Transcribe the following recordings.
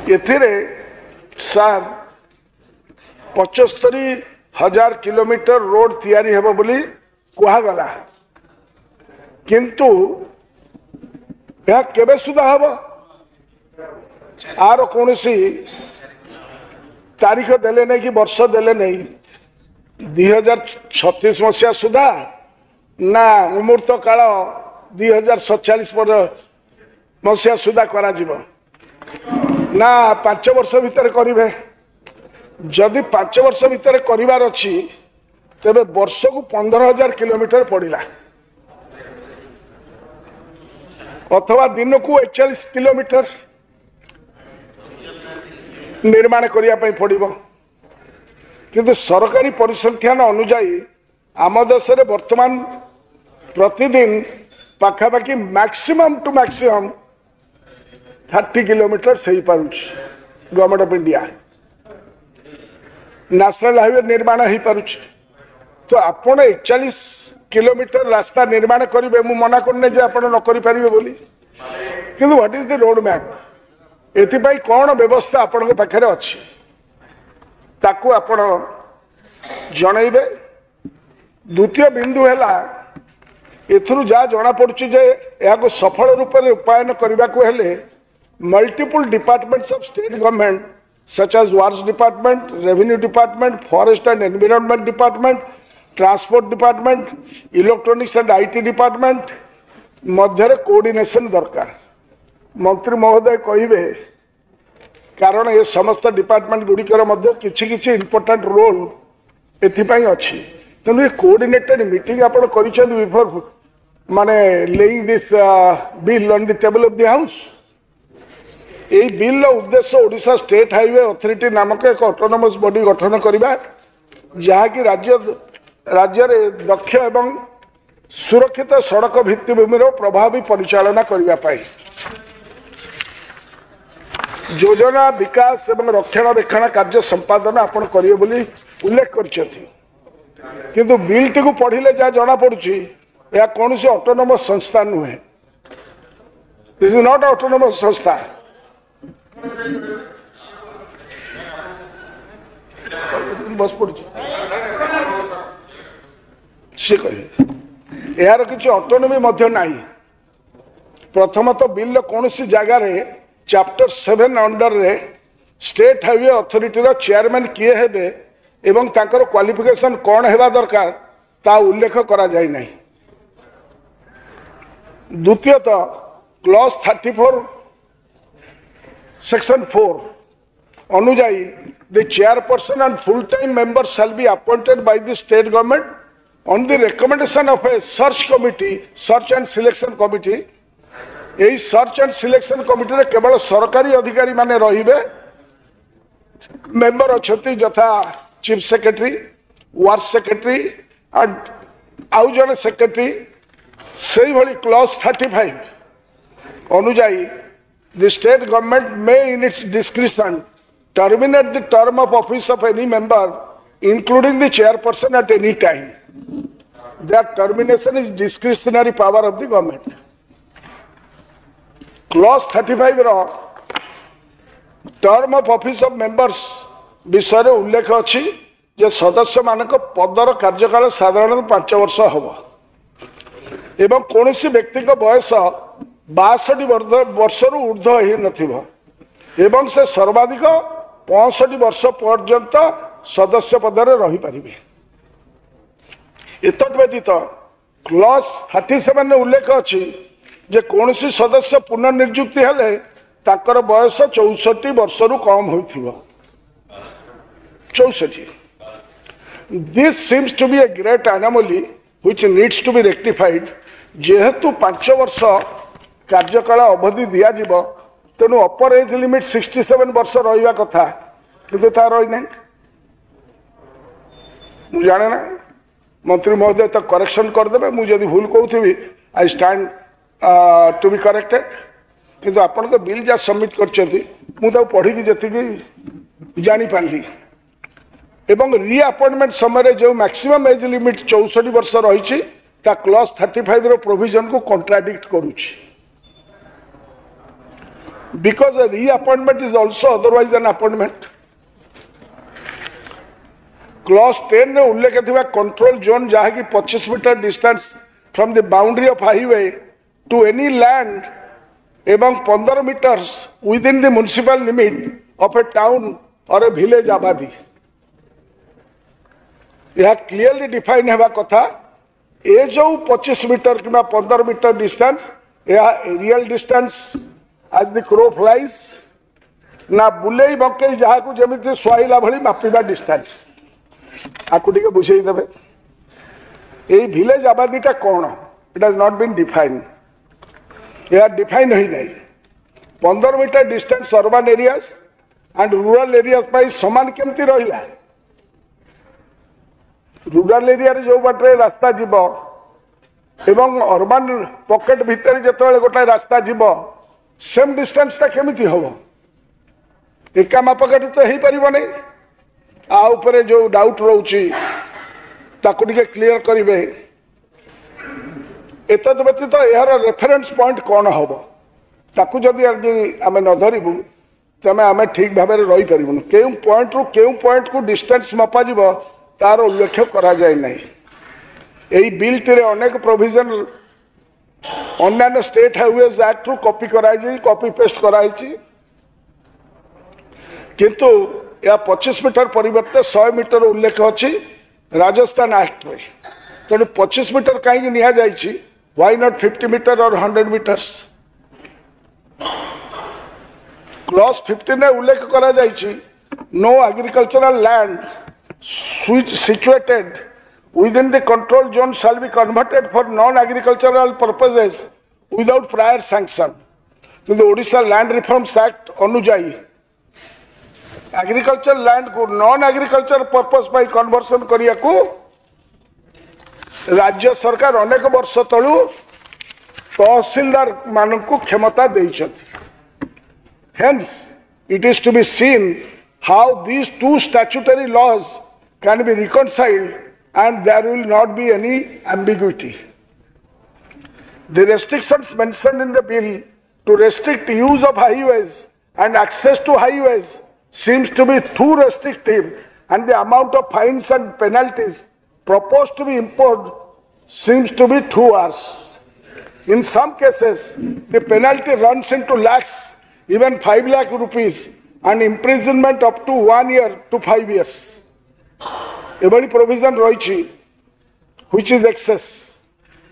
एथिरे सार 75,000 kilometre road तैयारी हेबो बोली कुहागला किंतु यह केबे सुधा हेबो आर कौन तारीख देले नहीं कि वर्ष देले नहीं 2036 मसीहा सुधा ना मुहूर्त काल 2047 मसीहा सुधा करा जीवो ना 5 वर्ष भितर करिवे जदि 5 वर्ष भितर करिवार अछि तेबे वर्ष को 15,000 किलोमीटर पड़िला अथवा दिन को 41 किलोमीटर निर्माण करिया पई पड़िबो किंतु सरकारी परिसंख्यान अनुसार आम देश रे वर्तमान प्रतिदिन पाखापाखि मैक्सिमम टू मैक्सिमम 30 किलोमीटर सही पारुछ government of India national highway निर्माण हो पारुछ तो आपण 41 किलोमीटर रास्ता निर्माण करेंगे मु मना करने जे आपण न करि परिबे बोली किंतु what is the road map एथिपाई कौन व्यवस्था आपण पाखे अच्छी ताकू आपण जनइबे द्वितीय बिंदु है एथुरु जा जना पड़ुछि जे याको सफल रूप में रूपायन करने को हेले multiple departments of state government such as wars department revenue department forest and environment department transport department electronics and IT department मध्य कोऑर्डिनेशन दरकार मंत्री महोदय कहिबे कारण ये समस्त डिपार्टमेंट गुड़िकर मध्य किछि किछि इंपोर्टेंट रोल एथिपाई अच्छी तेणु ये कोऑर्डिनेटेड मीटिंग आपण करिसेंत बिफोर माने laying this bill on the table of the house यही बिल उद्देश्य ओडिशा स्टेट हाईवे अथॉरिटी नामक एक ऑटोनोमस बॉडी गठन करबा जहाँकि राज्य रे दक्ष एवं सुरक्षित सड़क भित्तिभूमि प्रभावी परिचालना करने योजना विकास एवं रक्षणाबेक्षण कार्य संपादन आपण करिए बोली उल्लेख करछथि किंतु बिल टी को पढ़िले जा जना पड़ुछि या कौन सी ऑटोनोमस संस्था नुहे दिस इज नॉट ऑटोनोमस संस्था बस पड़ुछि से कहे यार किसी ऑटोनोमी मध्य नाही प्रथमतः बिल कौन सी जगह रे चैप्टर 7 अंडर रे स्टेट हाईवे अथॉरिटी रो चेयरमैन किए हेबे एवं ताकर क्वालिफिकेशन कौन हेबा दरकार ता उल्लेख करा जाय नाही द्वितीयतः क्लॉज 34 सेक्शन 4 अनुजाई the chairperson and full time members shall be appointed by the state government on the recommendation of a search committee search and selection committee यही सर्च एंड सिलेक्शन कमिटी रे केवल सरकारी अधिकारी माने रहिबे मेंबर अछती जथा chief secretary ward secretary and आउ जने सेक्रेटरी सही भली क्लॉज 35 अनुजाई the state government may in its description terminate the term of office of any member including the chairperson at any time. That termination is discretionary power of the government. Clause 35 रो term of office of members विषय रे उल्लेख अछि जे सदस्य मानक पदर कार्यकाल साधारणतः 5 वर्ष हबो एवं कोनोसी व्यक्ति को बयस 62 वर्ष रु ऊर्ध्व हे नथिबो एवं से सर्वाधिक 65 वर्ष पर्यंत सदस्य पदर रही पारिबे एतद व्यतीत क्लॉज 37 ने उल्लेख अछि जे कोनोसी सदस्य पुनर्नियुक्ति हेले ताकर बयस 64 वर्ष रु कम होइथिबो 64 this seems to be a great anomaly which needs to be rectified जेहेतु 5 वर्ष कार्यकाल अवधि दिया जीवो तेनु अपर एज लिमिट 67 वर्ष रहिबा कथा किंतु ता रहि नै मु जाने ना मंत्री महोदय तो करेक्शन करदे मुझे भूल कहूँ I stand to be corrected किंतु आपण तो बिल जा सबमिट कर पढ़ी जी जानी पारली एवं रीअपॉइंटमेंट समय जो मैक्सिमम एज लिमिट 64 वर्ष रही क्लॉज 35 रो प्रोविजन को contradict करुछि because a reappointment is also otherwise an appointment. Clause 10 ने उल्लेख थिबा कंट्रोल जोन जहाँ की 25 meter distance from the boundary of highway to any land एवं 15 meters within the municipal limit of a town और a village आबादी। यह clearly define हेबा कथा ए जो 25 मीटर कि 15 मीटर डिस्टेंस यह aerial distance as the crow flies ना बुलेई बंकई जहाँ को जमी सुहाइला भली मापिबा डिस्टेंस आपको टिके बुझे देवे ये विलेज आबादीटा कौन it has not been define यह डिफाइन ही नहीं 15 metre distance urban areas and rural areas पाई समान केमती रहिला रूरल एरिया रे जो बाटे रास्ता जीव एवं अर्बन पॉकेट भितर जिते गोटे रास्ता जीव सेम डिस्टेंसटा केमिति हम एका मापकाठी तो हो पार नहीं आ उपरे जो डाउट रोची ताकू टिके क्लियर करिवे एतद व्यतीत यार रेफरेंस पॉइंट कौन हम ताकू जदि आम न धरबू तेज आम ठीक भाव में रही पारूँ क्यों पॉइंट रु क्यों पॉइंट को डिस्टेंस मपा तार उल्लेख करा जाए नहीं यही बिल टी अनेक प्रोविजन अन्य स्टेट हाईवेज एक्ट रु कॉपी कराई कॉपी पेस्ट कराई किंतु या 25 मीटर परिवर्ते 100 मीटर उल्लेख अच्छी राजस्थान एक्ट में तेणु 25 मीटर कहीं निया जाइए व्हाई नॉट 50 मीटर और 100 मीटर्स क्लॉज 15 ने उल्लेख करा जाइए no agricultural land situated within the control zone shall be converted for non-agricultural purposes without prior sanction. किंतु ओडिशा लैंड रिफॉर्म्स एक्ट अनुजाई एग्रीकल्चर लैंड को नॉन एग्रीकल्चर पर्पस पाई कन्वर्सन करिया को राज्य सरकार अनेक वर्ष तलू तहसीलदार मानक क्षमता देइछथि। Hence, it is to be seen how these two statutory laws can be reconciled and there will not be any ambiguity. The restrictions mentioned in the bill to restrict use of highways and access to highways seems to be too restrictive and the amount of fines and penalties proposed to be imposed seems to be too harsh. In some cases, the penalty runs into lakhs, even 5 lakh rupees and imprisonment up to 1 year to 5 years. Every provision रही which is excess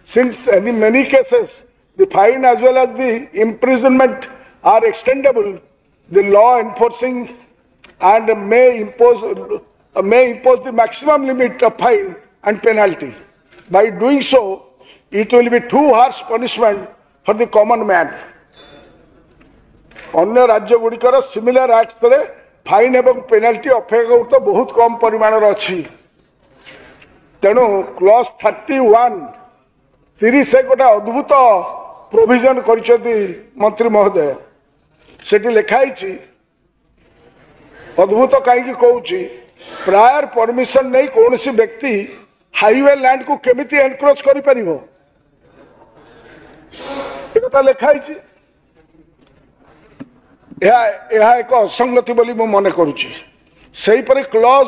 since in many cases the fine as well as the imprisonment are extendable the law enforcing and may impose the maximum limit of fine and penalty. By doing so it will be too harsh punishment for the common man. अन्य राज्य गुड़िकर similar acts रे fine एवं penalty अपेक्षाकृत बहुत कम परिमाण अच्छी तेणु clause 31 से गोटे अद्भुत प्रोविजन करिसेंती मंत्री महोदय सेठी लिखाई अद्भुत कहीं कहूँ प्रायर परमिशन नहीं कौन सी व्यक्ति हाईवे लैंड को केमिति एनक्रोच करि परिबो एकता लिखाई यह एक असंगति बोली मु मन करुची सही पर क्लॉज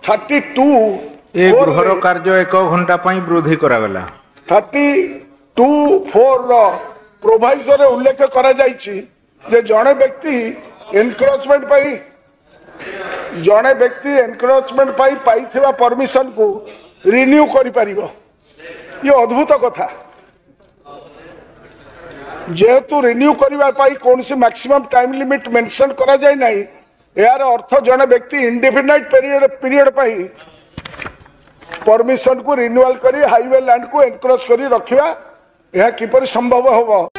32 ए गृहर कार्य 1 घंटा पई वृद्धि करागला 32(4) रो प्रोवाइजो रे उल्लेख करा जाइछि जे जणे व्यक्ति एनक्रोचमेंट पाई पाइथिबा परमिशन को रिन्यू करि परिबो ये अद्भुत कथा जेहेतु रिन्यू करने कौन सी मैक्सिमम टाइम लिमिट मेंशन करा जाए नहीं यार अर्थ जड़े व्यक्ति इंडिफिनाइट पीरियड परमिशन को रिन्यूअल करी हाईवे लैंड को एनक्रोच करी रखिबा यह किपरि संभव होबो।